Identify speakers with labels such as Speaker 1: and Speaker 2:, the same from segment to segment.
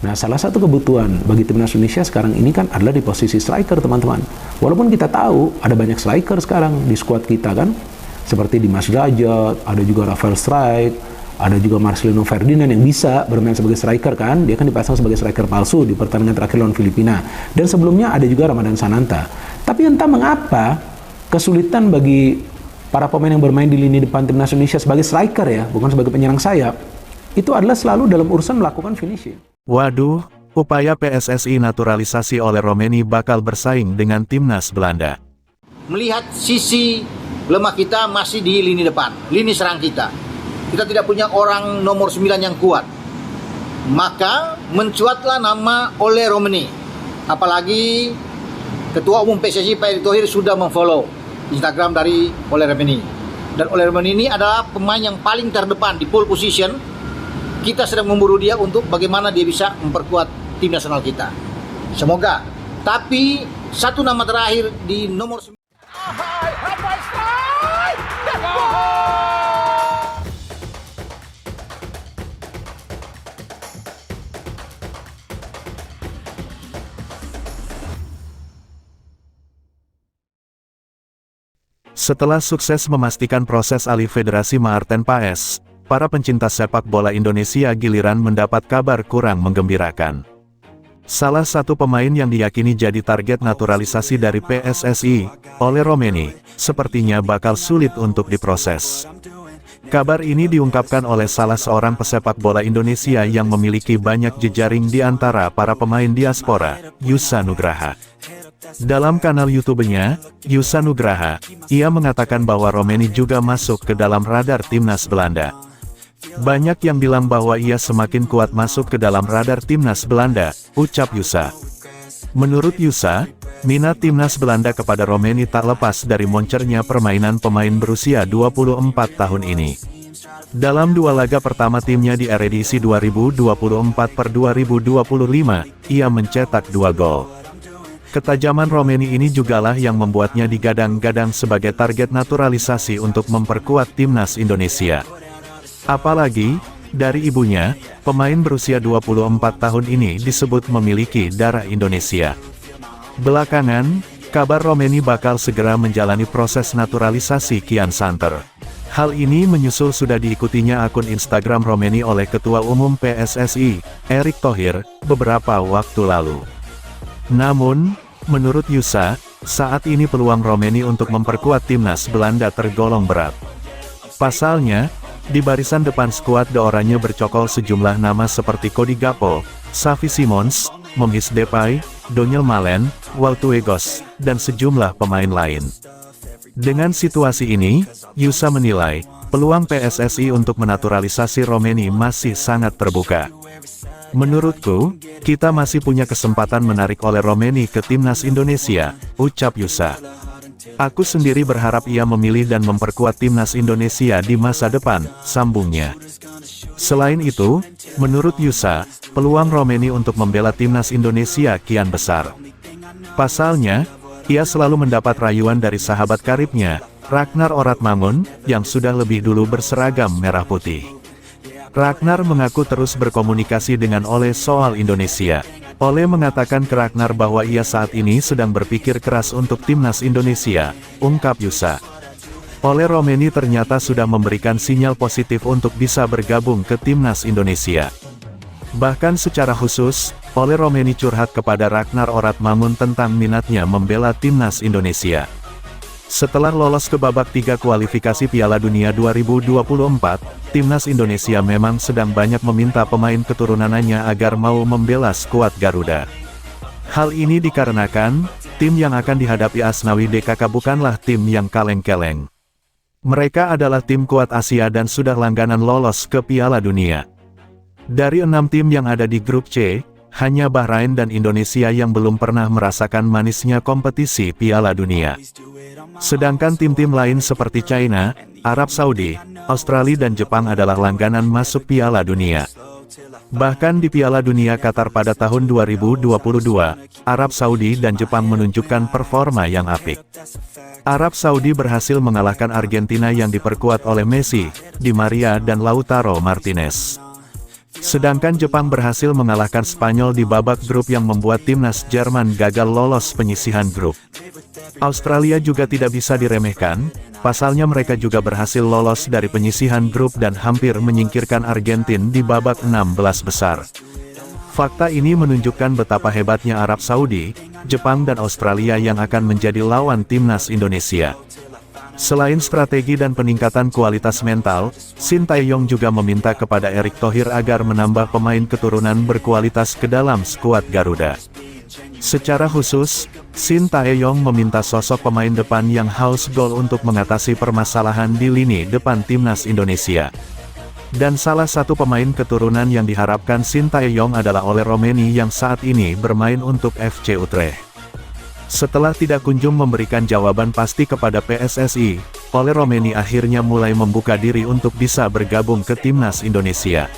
Speaker 1: Nah, salah satu kebutuhan bagi timnas Indonesia sekarang ini kan adalah di posisi striker, teman-teman. Walaupun kita tahu ada banyak striker sekarang di skuad kita kan, seperti Dimas Derajat, ada juga Rafael Strike, ada juga Marcelino Ferdinand yang bisa bermain sebagai striker kan, dia kan dipasang sebagai striker palsu di pertandingan terakhir lawan Filipina. Dan sebelumnya ada juga Ramadan Sananta. Tapi entah mengapa kesulitan bagi para pemain yang bermain di lini depan timnas Indonesia sebagai striker ya, bukan sebagai penyerang sayap, itu adalah selalu dalam urusan melakukan finishing.
Speaker 2: Waduh, upaya PSSI naturalisasi oleh Romeni bakal bersaing dengan timnas Belanda.
Speaker 3: Melihat sisi lemah kita masih di lini depan, lini serang kita. Kita tidak punya orang nomor 9 yang kuat. Maka mencuatlah nama Ole Romeni. Apalagi Ketua Umum PSSI Pak Erick Thohir sudah memfollow Instagram dari Ole Romeni. Dan Ole Romeni ini adalah pemain yang paling terdepan di pole position. Kita sedang memburu dia untuk bagaimana dia bisa memperkuat tim nasional kita. Semoga. Tapi satu nama terakhir di nomor 9.
Speaker 2: Setelah sukses memastikan proses alih Federasi Maarten Paes, para pencinta sepak bola Indonesia giliran mendapat kabar kurang menggembirakan. Salah satu pemain yang diyakini jadi target naturalisasi dari PSSI, Ole Romeni, sepertinya bakal sulit untuk diproses. Kabar ini diungkapkan oleh salah seorang pesepak bola Indonesia yang memiliki banyak jejaring di antara para pemain diaspora, Yusa Nugraha. Dalam kanal YouTube-nya, Yusa Nugraha, ia mengatakan bahwa Romeni juga masuk ke dalam radar timnas Belanda. Banyak yang bilang bahwa ia semakin kuat masuk ke dalam radar timnas Belanda, ucap Yusa. Menurut Yusa, minat timnas Belanda kepada Romeni tak lepas dari moncernya permainan pemain berusia 24 tahun ini. Dalam dua laga pertama timnya di edisi 2024/2025, ia mencetak 2 gol. Ketajaman Romeni ini jugalah yang membuatnya digadang-gadang sebagai target naturalisasi untuk memperkuat timnas Indonesia. Apalagi, dari ibunya, pemain berusia 24 tahun ini disebut memiliki darah Indonesia. Belakangan, kabar Romeni bakal segera menjalani proses naturalisasi kian santer. Hal ini menyusul sudah diikutinya akun Instagram Romeni oleh Ketua Umum PSSI, Erick Thohir, beberapa waktu lalu. Namun, menurut Yusa, saat ini peluang Romeni untuk memperkuat timnas Belanda tergolong berat. Pasalnya, di barisan depan skuad The Oranye bercokol sejumlah nama seperti Cody Gakpo, Xavi Simons, Memphis Depay, Daniel Malen, Wout Weghorst, dan sejumlah pemain lain. Dengan situasi ini, Yusa menilai, peluang PSSI untuk menaturalisasi Romeni masih sangat terbuka. Menurutku, kita masih punya kesempatan menarik Ole Romeni ke timnas Indonesia, ucap Yusa. Aku sendiri berharap ia memilih dan memperkuat timnas Indonesia di masa depan, sambungnya. Selain itu, menurut Yusa, peluang Romeni untuk membela timnas Indonesia kian besar. Pasalnya, ia selalu mendapat rayuan dari sahabat karibnya, Ragnar Oratmangun, yang sudah lebih dulu berseragam merah putih. Ragnar mengaku terus berkomunikasi dengan Ole soal Indonesia. Ole mengatakan ke Ragnar bahwa ia saat ini sedang berpikir keras untuk timnas Indonesia, ungkap Yusa. Ole Romeni ternyata sudah memberikan sinyal positif untuk bisa bergabung ke timnas Indonesia. Bahkan secara khusus, Ole Romeni curhat kepada Ragnar Oratmangun tentang minatnya membela timnas Indonesia. Setelah lolos ke babak 3 kualifikasi Piala Dunia 2024, timnas Indonesia memang sedang banyak meminta pemain keturunannya agar mau membela skuad Garuda. Hal ini dikarenakan, tim yang akan dihadapi Asnawi DKK bukanlah tim yang kaleng-keleng. Mereka adalah tim kuat Asia dan sudah langganan lolos ke Piala Dunia. Dari 6 tim yang ada di grup C, hanya Bahrain dan Indonesia yang belum pernah merasakan manisnya kompetisi Piala Dunia. Sedangkan tim-tim lain seperti China, Arab Saudi, Australia dan Jepang adalah langganan masuk Piala Dunia. Bahkan di Piala Dunia Qatar pada tahun 2022, Arab Saudi dan Jepang menunjukkan performa yang apik. Arab Saudi berhasil mengalahkan Argentina yang diperkuat oleh Messi, Di Maria dan Lautaro Martinez. Sedangkan Jepang berhasil mengalahkan Spanyol di babak grup yang membuat timnas Jerman gagal lolos penyisihan grup. Australia juga tidak bisa diremehkan, pasalnya mereka juga berhasil lolos dari penyisihan grup dan hampir menyingkirkan Argentina di babak 16 besar. Fakta ini menunjukkan betapa hebatnya Arab Saudi, Jepang dan Australia yang akan menjadi lawan timnas Indonesia. Selain strategi dan peningkatan kualitas mental, Shin Tae-yong juga meminta kepada Erick Thohir agar menambah pemain keturunan berkualitas ke dalam skuad Garuda. Secara khusus, Shin Tae-yong meminta sosok pemain depan yang haus gol untuk mengatasi permasalahan di lini depan timnas Indonesia. Dan salah satu pemain keturunan yang diharapkan Shin Tae-yong adalah Ole Romeni yang saat ini bermain untuk FC Utrecht. Setelah tidak kunjung memberikan jawaban pasti kepada PSSI, Ole Romeni akhirnya mulai membuka diri untuk bisa bergabung ke timnas Indonesia.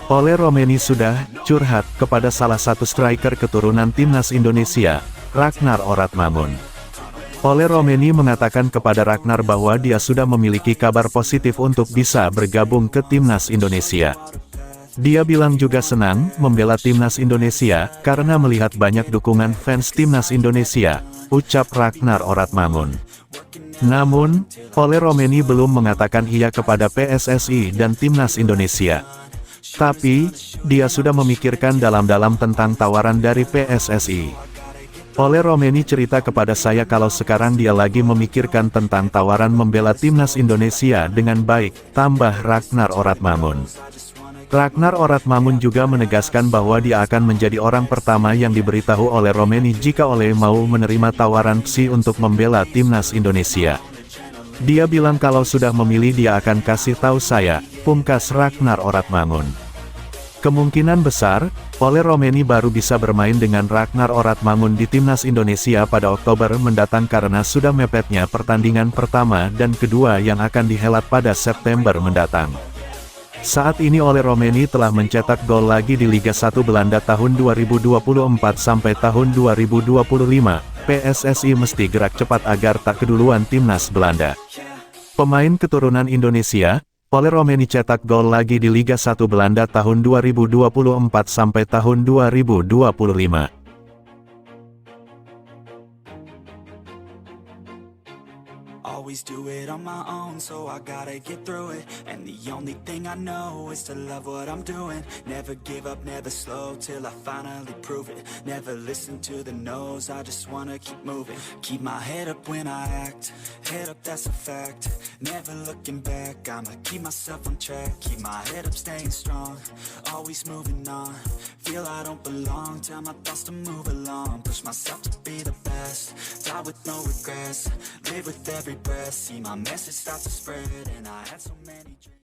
Speaker 2: Ole Romeni sudah curhat kepada salah satu striker keturunan timnas Indonesia, Ragnar Oratmangun. Ole Romeni mengatakan kepada Ragnar bahwa dia sudah memiliki kabar positif untuk bisa bergabung ke timnas Indonesia. Dia bilang juga senang membela timnas Indonesia karena melihat banyak dukungan fans timnas Indonesia, ucap Ragnar Oratmangun. Namun, Ole Romeni belum mengatakan iya kepada PSSI dan timnas Indonesia. Tapi, dia sudah memikirkan dalam-dalam tentang tawaran dari PSSI. Ole Romeni cerita kepada saya kalau sekarang dia lagi memikirkan tentang tawaran membela timnas Indonesia dengan baik, tambah Ragnar Oratmangun. Ragnar Oratmangun juga menegaskan bahwa dia akan menjadi orang pertama yang diberitahu oleh Romeni jika Ole mau menerima tawaran PSI untuk membela timnas Indonesia. Dia bilang kalau sudah memilih dia akan kasih tahu saya, pungkas Ragnar Oratmangun. Kemungkinan besar, Ole Romeni baru bisa bermain dengan Ragnar Oratmangun di timnas Indonesia pada Oktober mendatang karena sudah mepetnya pertandingan pertama dan kedua yang akan dihelat pada September mendatang. Saat ini Ole Romeni telah mencetak gol lagi di Liga 1 Belanda tahun 2024 sampai tahun 2025. PSSI mesti gerak cepat agar tak keduluan timnas Belanda. Pemain keturunan Indonesia, Ole Romeni cetak gol lagi di Liga 1 Belanda tahun 2024 sampai tahun 2025.
Speaker 4: Always do it on my own, so I gotta get through it. And the only thing I know is to love what I'm doing. Never give up, never slow, till I finally prove it. Never listen to the no's, I just wanna keep moving. Keep my head up when I act, head up that's a fact. Never looking back, I'ma keep myself on track. Keep my head up staying strong, always moving on. Feel I don't belong, tell my thoughts to move along. Push myself to be the best, die with no regrets. Live with every breath, see my message start to spread. And I had so many dreams.